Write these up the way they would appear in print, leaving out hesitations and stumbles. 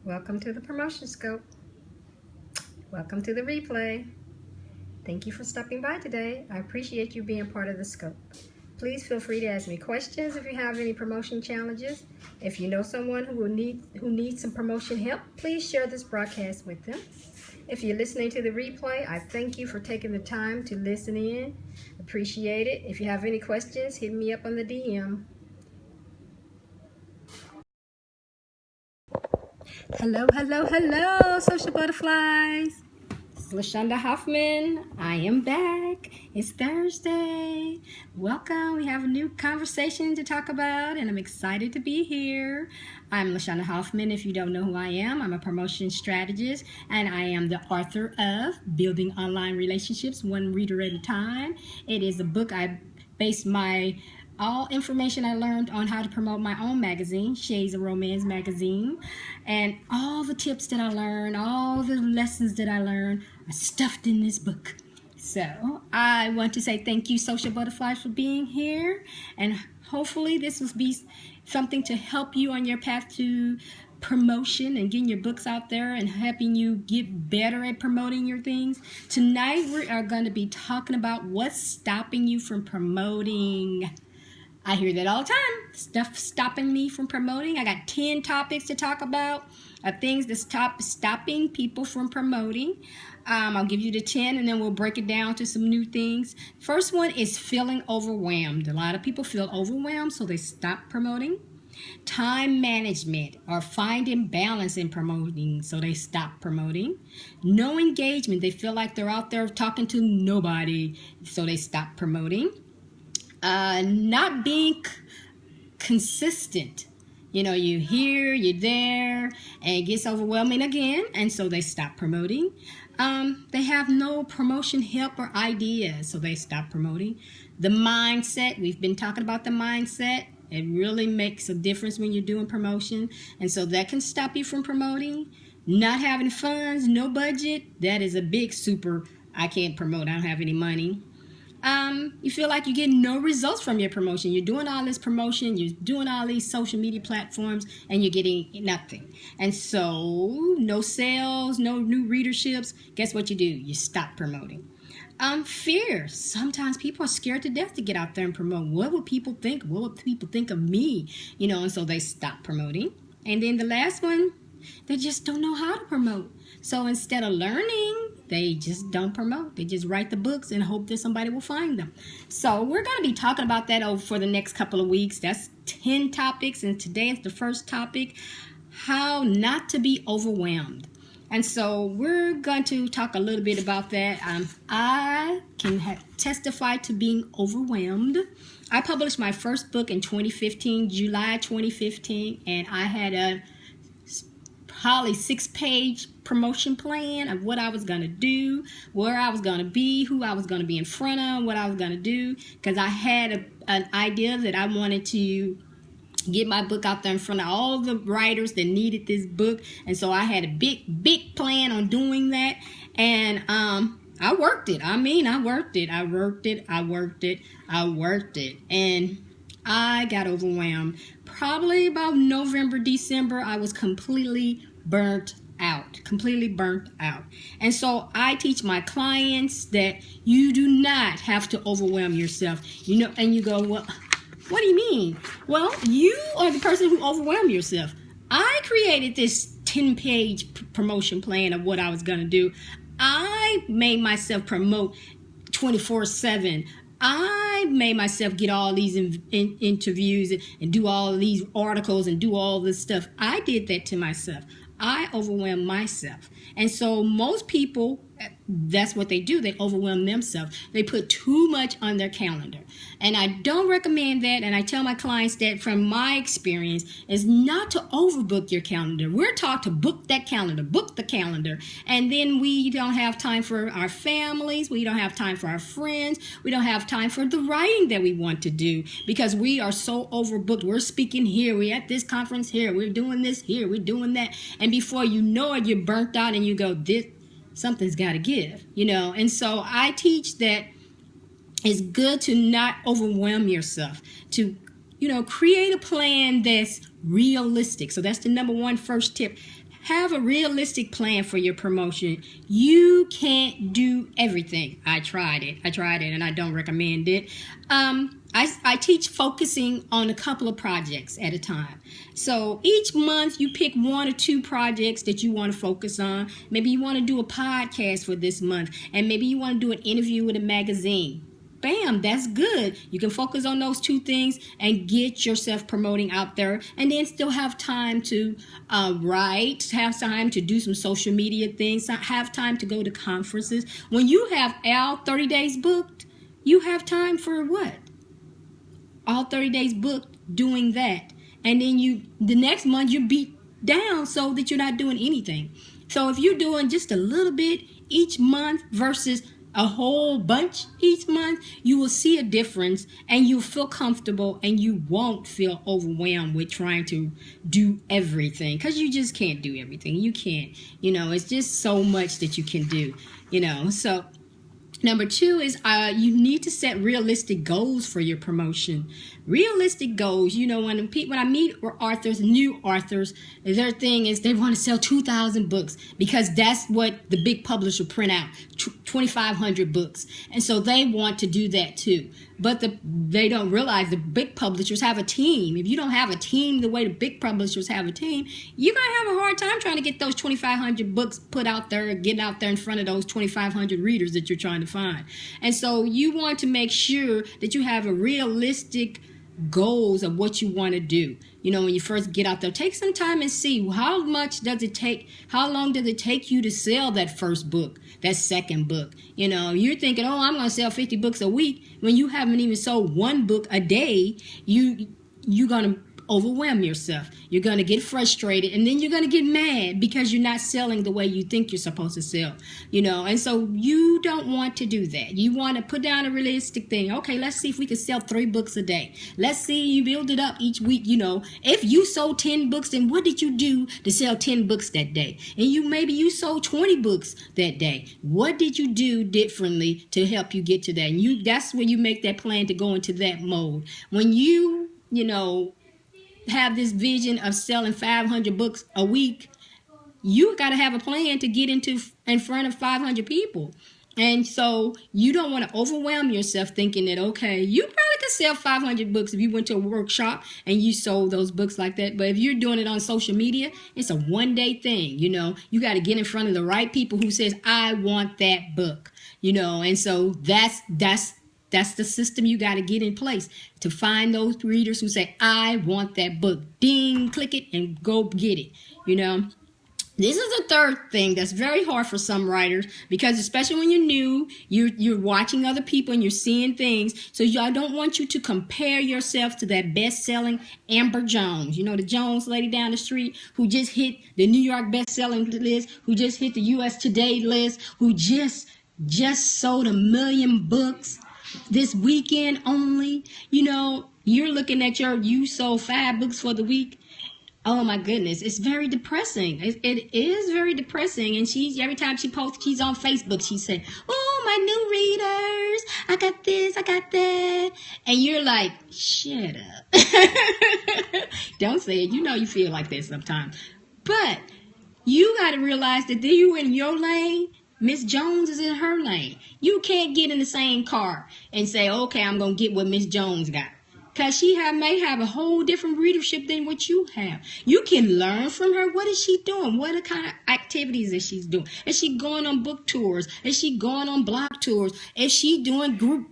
Welcome to the Promotion Scope. Welcome to the replay. Thank you for stopping by today. I appreciate you being part of the scope. Please feel free to ask me questions if you have any promotion challenges. If you know someone who needs some promotion help, please share this broadcast with them. If you're listening to the replay, I thank you for taking the time to listen in. Appreciate it. If you have any questions, hit me up on the DM. Hello, social butterflies. This is LaShonda Hoffman. I am back. It's Thursday. Welcome. We have a new conversation to talk about, and I'm excited to be here. I'm LaShonda Hoffman. If you don't know who I am, I'm a promotion strategist, and I am the author of Building Online Relationships One Reader at a Time. It is a book I based all information I learned on how to promote my own magazine, Shades of Romance magazine, and all the tips that I learned, all the lessons that I learned are stuffed in this book. So I want to say thank you, social butterflies, for being here, and hopefully this will be something to help you on your path to promotion and getting your books out there and helping you get better at promoting your things. Tonight we are going to be talking about what's stopping you from promoting. I hear that all the time. Stuff stopping me from promoting. I got 10 topics to talk about of things that stopping people from promoting. I'll give you the 10 and then we'll break it down to some new things. First one is feeling overwhelmed. A lot of people feel overwhelmed, so they stop promoting. Time management, or finding balance in promoting, so they stop promoting. No engagement. They feel like they're out there talking to nobody, so they stop promoting. Not being consistent. You know, you're here, you're there, and it gets overwhelming again, and so they stop promoting. They have no promotion help or ideas, so they stop promoting. The mindset, we've been talking about the mindset. It really makes a difference when you're doing promotion, and so that can stop you from promoting. Not having funds, no budget, that is a big super, I can't promote, I don't have any money. You feel like you get no results from your promotion. You're doing all this promotion, you're doing all these social media platforms, and you're getting nothing. And so, no sales, no new readerships. Guess what you do? You stop promoting. Fear. Sometimes people are scared to death to get out there and promote. What will people think? What will people think of me? You know, and so they stop promoting. And then the last one, they just don't know how to promote. So instead of learning, they just don't promote. They just write the books and hope that somebody will find them. So we're going to be talking about that over for the next couple of weeks. That's 10 topics, and today is the first topic, how not to be overwhelmed. And so we're going to talk a little bit about that. I can testify to being overwhelmed. I published my first book in 2015, July 2015, and I had a probably 6-page promotion plan of what I was going to do, where I was going to be, who I was going to be in front of, what I was going to do, because I had an idea that I wanted to get my book out there in front of all the writers that needed this book. And so I had a big plan on doing that. And I worked it. I worked it. And I got overwhelmed. Probably about November, December, I was completely burnt out. And so I teach my clients that you do not have to overwhelm yourself. You know, and you go, well, what do you mean? Well, you are the person who overwhelmed yourself. I created this 10-page promotion plan of what I was going to do. I made myself promote 24/7. I made myself get all these interviews and do all these articles and do all this stuff. I did that to myself. I overwhelmed myself. And so most people, that's what they do. They overwhelm themselves. They put too much on their calendar. And I don't recommend that. And I tell my clients that from my experience is not to overbook your calendar. We're taught to book that calendar, book the calendar. And then we don't have time for our families. We don't have time for our friends. We don't have time for the writing that we want to do because we are so overbooked. We're speaking here. We're at this conference here. We're doing this here. We're doing that. And before you know it, you're burnt out and you go, something's got to give, you know. And so I teach that it's good to not overwhelm yourself, to, you know, create a plan that's realistic. So that's the number one first tip. have a realistic plan for your promotion. You can't do everything. I tried it, and I don't recommend it. I teach focusing on a couple of projects at a time. So each month you pick 1 or 2 projects that you want to focus on. Maybe you want to do a podcast for this month, and maybe you want to do an interview with a magazine. Bam, that's good. You can focus on those 2 things and get yourself promoting out there, and then still have time to write, have time to do some social media things, have time to go to conferences. When you have all 30 days booked, you have time for what? All 30 days booked doing that. And then the next month you're beat down so that you're not doing anything. So if you're doing just a little bit each month versus a whole bunch each month, you will see a difference, and you'll feel comfortable, and you won't feel overwhelmed with trying to do everything, because you just can't do everything. You can't, it's just so much that you can do, so number 2 is you need to set realistic goals for your promotion. Realistic goals, when I meet authors, new authors, their thing is they want to sell 2,000 books because that's what the big publisher print out, 2,500 books. And so they want to do that too. But they don't realize the big publishers have a team. If you don't have a team the way the big publishers have a team, you're going to have a hard time trying to get those 2,500 books put out there, getting out there in front of those 2,500 readers that you're trying to find. And so you want to make sure that you have a realistic goals of what you want to do. When you first get out there, take some time and see how long does it take you to sell that first book, that second book. You're thinking, I'm going to sell 50 books a week. When you haven't even sold 1 book a day, you're going to overwhelm yourself. You're going to get frustrated, and then you're going to get mad because you're not selling the way you think you're supposed to sell, and so you don't want to do that. You want to put down a realistic thing. Okay, let's see if we can sell 3 books a day. Let's see, you build it up each week. If you sold 10 books, then what did you do to sell 10 books that day? And maybe you sold 20 books that day. What did you do differently to help you get to that? And that's where you make that plan to go into that mode. When you have this vision of selling 500 books a week, you got to have a plan to get in front of 500 people. And so you don't want to overwhelm yourself thinking that, okay, you probably could sell 500 books if you went to a workshop and you sold those books like that. But if you're doing it on social media, it's a one-day thing. You got to get in front of the right people who says, I want that book, and so that's the system you got to get in place to find those readers who say, I want that book. Ding, click it and go get it. This is a third thing that's very hard for some writers, because especially when you're new, you're watching other people and you're seeing things. So I don't want you to compare yourself to that best-selling Amber Jones. The Jones lady down the street who just hit the New York best-selling list, who just hit the U.S. Today list, who just sold 1 million books this weekend only. You're looking at you sold 5 books for the week. Oh my goodness, it's very depressing. It is very depressing. And every time she posts, she's on Facebook, she said, oh, my new readers, I got this, I got that. And you're like, shut up. Don't say it. You feel like that sometimes. But you got to realize that you in your lane, Miss Jones is in her lane. You can't get in the same car and say, okay, I'm going to get what Miss Jones got. Because she may have a whole different readership than what you have. You can learn from her. What is she doing? What are the kind of activities that she's doing? Is she going on book tours? Is she going on blog tours? Is she doing group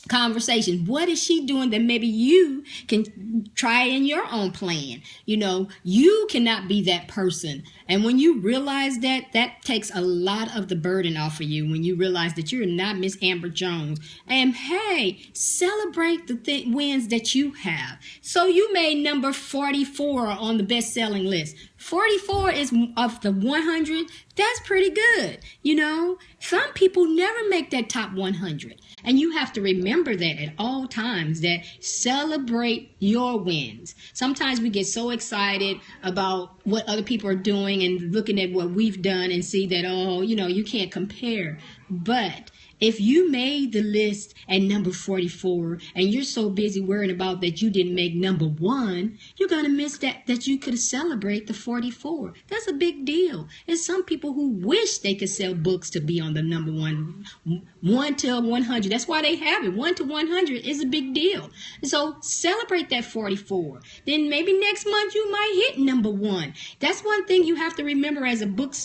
conversation? What is she doing that maybe you can try in your own plan? You cannot be that person. And when you realize that takes a lot of the burden off of you, when you realize that you're not Miss Amber Jones. And hey, celebrate the wins that you have. So you made number 44 on the best-selling list. 44 is of the 100. That's pretty good. Some people never make that top 100. And you have to remember that at all times, that celebrate your wins. Sometimes we get so excited about what other people are doing and looking at what we've done and see that, you can't compare. But if you made the list at number 44 and you're so busy worrying about that you didn't make number 1, you're going to miss that you could celebrate the 44. That's a big deal. And some people who wish they could sell books to be on the number 1 to 100. That's why they have it. 1 to 100 is a big deal. So celebrate that 44. Then maybe next month you might hit number 1. That's one thing you have to remember as a book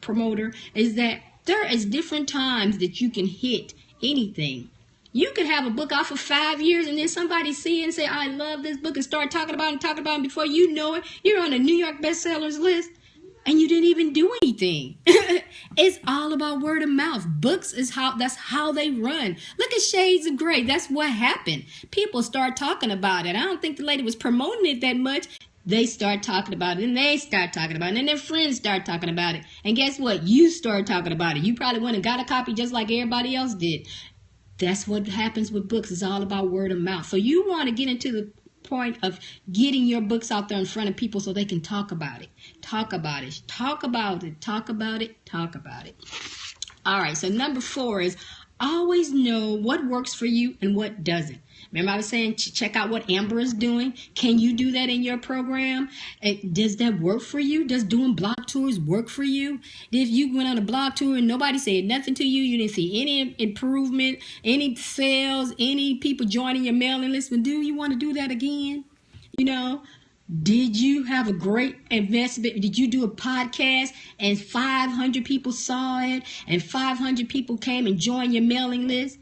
promoter, is that there is different times that you can hit anything. You could have a book out for 5 years and then somebody see it and say, I love this book, and start talking about it. Before you know it, you're on a New York bestsellers list and you didn't even do anything. It's all about word of mouth. Books that's how they run. Look at Shades of Grey. That's what happened. People start talking about it. I don't think the lady was promoting it that much. They start talking about it, and they start talking about it, and their friends start talking about it. And guess what? You start talking about it. You probably went and got a copy just like everybody else did. That's what happens with books. It's all about word of mouth. So you want to get into the point of getting your books out there in front of people so they can talk about it. Talk about it. Talk about it. Talk about it. Talk about it. All right. So number 4 is always know what works for you and what doesn't. Remember I was saying check out what Amber is doing. Can you do that in your program? Does that work for you? Does doing blog tours work for you? If you went on a blog tour and nobody said nothing to you, you didn't see any improvement, any sales, any people joining your mailing list, do you want to do that again? Did you have a great investment? Did you do a podcast and 500 people saw it and 500 people came and joined your mailing list?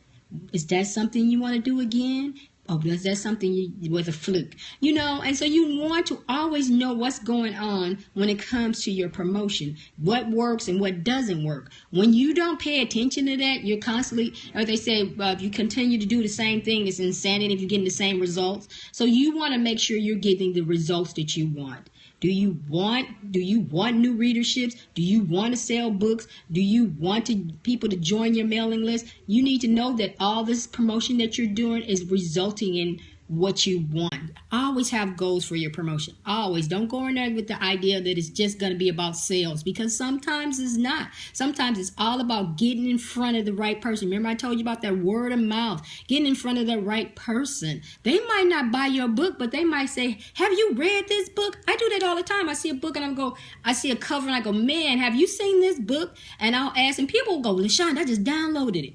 Is that something you want to do again? Or is that something was a fluke? And so you want to always know what's going on when it comes to your promotion, what works and what doesn't work. When you don't pay attention to that, you're constantly, or they say, if you continue to do the same thing, it's insanity if you're getting the same results. So you want to make sure you're getting the results that you want. Do you want new readerships? Do you want to sell books? Do you want people to join your mailing list? You need to know that all this promotion that you're doing is resulting in what you want. Always have goals for your promotion. Always. Don't go in there with the idea that it's just going to be about sales, because sometimes it's not. Sometimes it's all about getting in front of the right person. Remember I told you about that word of mouth, getting in front of the right person. They might not buy your book, but they might say, have you read this book? I do that all the time. I see a book and I see a cover and I go, man, have you seen this book? And I'll ask, and people go, LaShonda, I just downloaded it.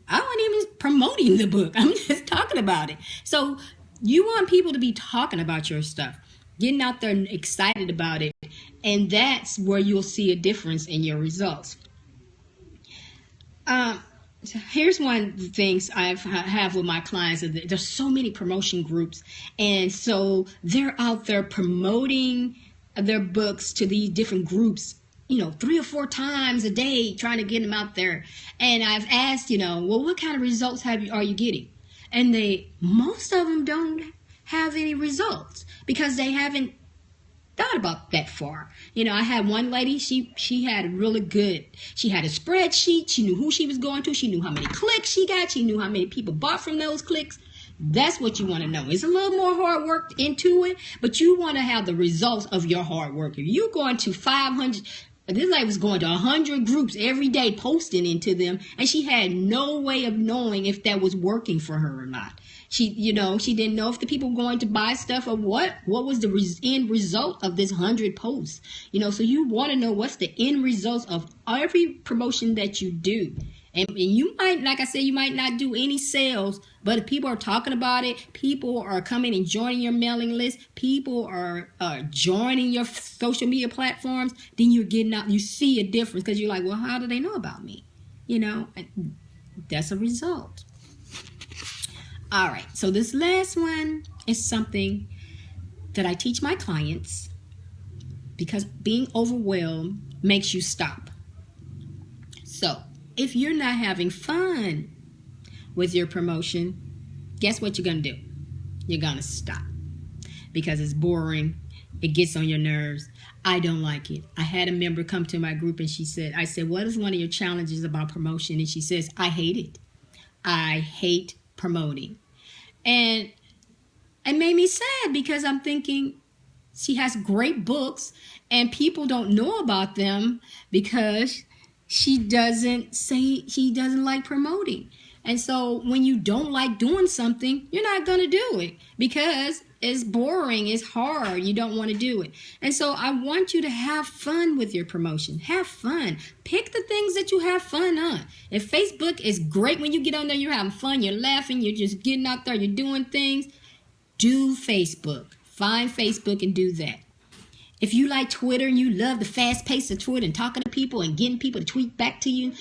I wasn't even promoting the book. I'm just talking about it. So you want people to be talking about your stuff, getting out there and excited about it. And that's where you'll see a difference in your results. So here's one of the things I have with my clients. There's so many promotion groups. And so they're out there promoting their books to these different groups, 3 or 4 times a day, trying to get them out there. And I've asked, well, what kind of results are you getting? And most of them don't have any results because they haven't thought about that far. I had one lady, she had really good, she had a spreadsheet. She knew who she was going to. She knew how many clicks she got. She knew how many people bought from those clicks. That's what you want to know. It's a little more hard work into it, but you want to have the results of your hard work. If you're going to 500, this lady was going to 100 groups every day, posting into them, and she had no way of knowing if that was working for her or not. She didn't know if the people were going to buy stuff or what was the end result of this 100 posts. So you want to know what's the end results of every promotion that you do. And you might, like I said, you might not do any sales, but if people are talking about it, people are coming and joining your mailing list, people are joining your social media platforms, then you're getting out, you see a difference because you're like, well, how do they know about me? That's a result. All right, so this last one is something that I teach my clients because being overwhelmed makes you stop. So if you're not having fun with your promotion, guess what you're going to do? You're going to stop because it's boring. It gets on your nerves. I don't like it. I had a member come to my group and I said, what is one of your challenges about promotion? And she says, I hate it. I hate promoting. And it made me sad because I'm thinking she has great books and people don't know about them because she doesn't say she doesn't like promoting. And so when you don't like doing something, you're not going to do it because it's boring, it's hard, you don't want to do it. And so I want you to have fun with your promotion. Have fun. Pick the things that you have fun on. If Facebook is great when you get on there, you're having fun, you're laughing, you're just getting out there, you're doing things, do Facebook. Find Facebook and do that. If you like Twitter and you love the fast pace of Twitter and talking to people and getting people to tweet back to you,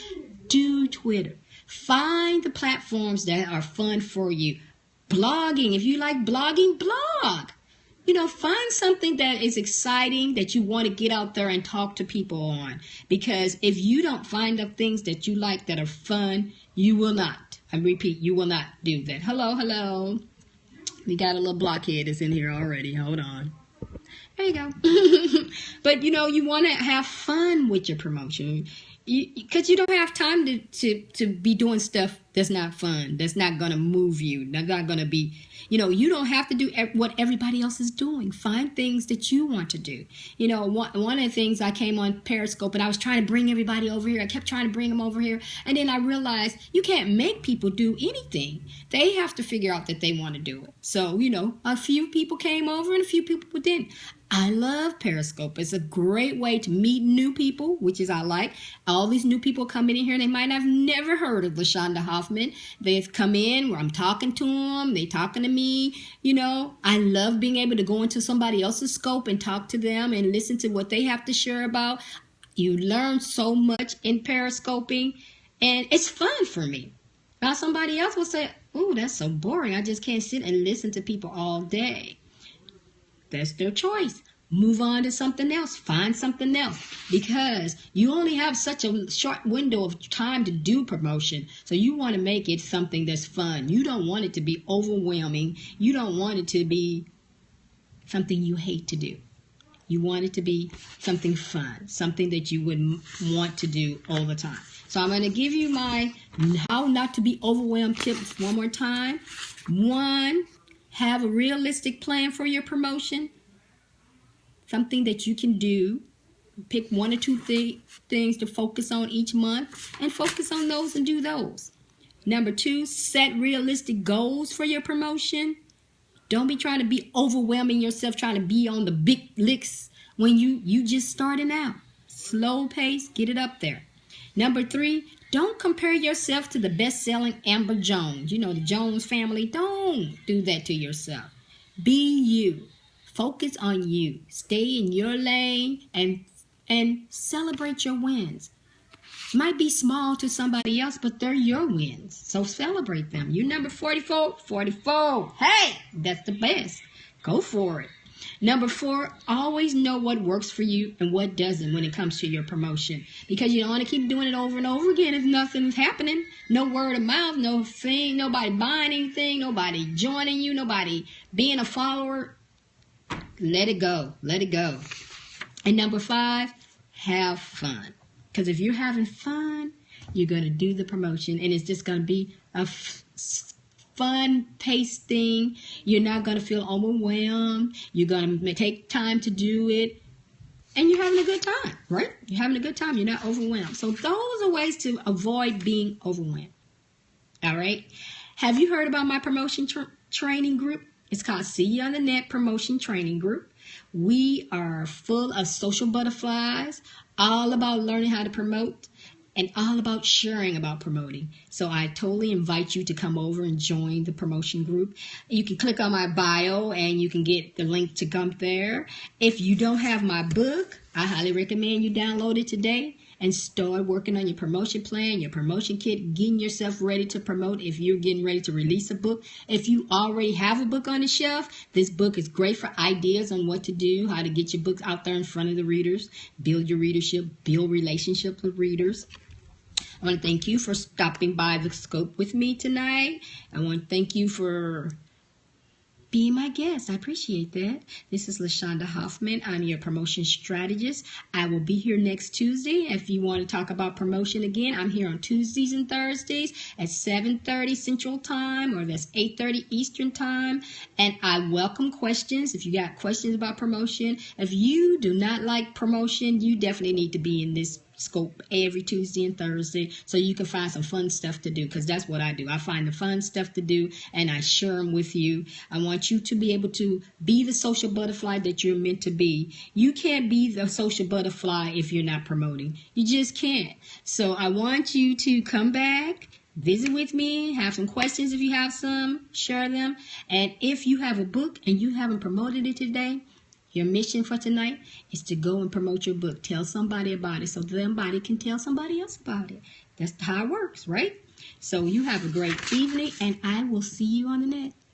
do Twitter. Find the platforms that are fun for you. Blogging, if you like blogging, blog. Find something that is exciting that you want to get out there and talk to people on. Because if you don't find the things that you like that are fun, you will not. I repeat, you will not do that. Hello. We got a little blockhead that's in here already. Hold on. There you go. But, you want to have fun with your promotion. Because you don't have time to be doing stuff that's not fun, that's not going to move you, that's not going to be, you don't have to do what everybody else is doing. Find things that you want to do. One of the things, I came on Periscope and I was trying to bring everybody over here. I kept trying to bring them over here. And then I realized you can't make people do anything. They have to figure out that they want to do it. So, a few people came over and a few people didn't. I love Periscope. It's a great way to meet new people, which is I like. All these new people coming in here, they might have never heard of LaShonda Hoffman. They've come in where I'm talking to them. They talking to me. I love being able to go into somebody else's scope and talk to them and listen to what they have to share about. You learn so much in Periscoping, and it's fun for me. Now somebody else will say, "Oh, that's so boring. I just can't sit and listen to people all day." That's their choice. Move on to something else. Find something else. Because you only have such a short window of time to do promotion. So you want to make it something that's fun. You don't want it to be overwhelming. You don't want it to be something you hate to do. You want it to be something fun. Something that you would want to do all the time. So I'm going to give you my how not to be overwhelmed tips one more time. 1, have a realistic plan for your promotion. Something that you can do. Pick 1 or 2 things to focus on each month and focus on those and do those. Number 2, set realistic goals for your promotion. Don't be trying to be overwhelming yourself, trying to be on the big licks when you just starting out. Slow pace, get it up there. Number 3, don't compare yourself to the best-selling Amber Jones. The Jones family. Don't do that to yourself. Be you. Focus on you. Stay in your lane and celebrate your wins. Might be small to somebody else, but they're your wins. So celebrate them. You're number 44. 44. Hey, that's the best. Go for it. Number 4, always know what works for you and what doesn't when it comes to your promotion. Because you don't want to keep doing it over and over again if nothing's happening. No word of mouth, no thing, nobody buying anything, nobody joining you, nobody being a follower. Let it go. Let it go. And number 5, have fun. Because if you're having fun, you're going to do the promotion and it's just going to be a fun paced thing. You're not going to feel overwhelmed. You're going to take time to do it. And you're having a good time, right? You're having a good time. You're not overwhelmed. So those are ways to avoid being overwhelmed. All right. Have you heard about my promotion training group? It's called See You on the Net Promotion Training Group. We are full of social butterflies, all about learning how to promote. And all about sharing about promoting. So I totally invite you to come over and join the promotion group. You can click on my bio and you can get the link to come there. If you don't have my book, I highly recommend you download it today and start working on your promotion plan, your promotion kit, getting yourself ready to promote if you're getting ready to release a book. If you already have a book on the shelf, this book is great for ideas on what to do, how to get your books out there in front of the readers, build your readership, build relationships with readers. I want to thank you for stopping by the scope with me tonight. I want to thank you for being my guest. I appreciate that. This is LaShonda Hoffman. I'm your promotion strategist. I will be here next Tuesday. If you want to talk about promotion again, I'm here on Tuesdays and Thursdays at 7:30 Central Time, or that's 8:30 Eastern Time. And I welcome questions. If you got questions about promotion, if you do not like promotion, you definitely need to be in this Scope every Tuesday and Thursday, so you can find some fun stuff to do, because that's what I do. I find the fun stuff to do and I share them with you. I want you to be able to be the social butterfly that you're meant to be. You can't be the social butterfly if you're not promoting. You just can't. So I want you to come back, visit with me, have some questions if you have some, share them. And if you have a book and you haven't promoted it today, your mission for tonight is to go and promote your book. Tell somebody about it so somebody can tell somebody else about it. That's how it works, right? So you have a great evening, and I will see you on the next.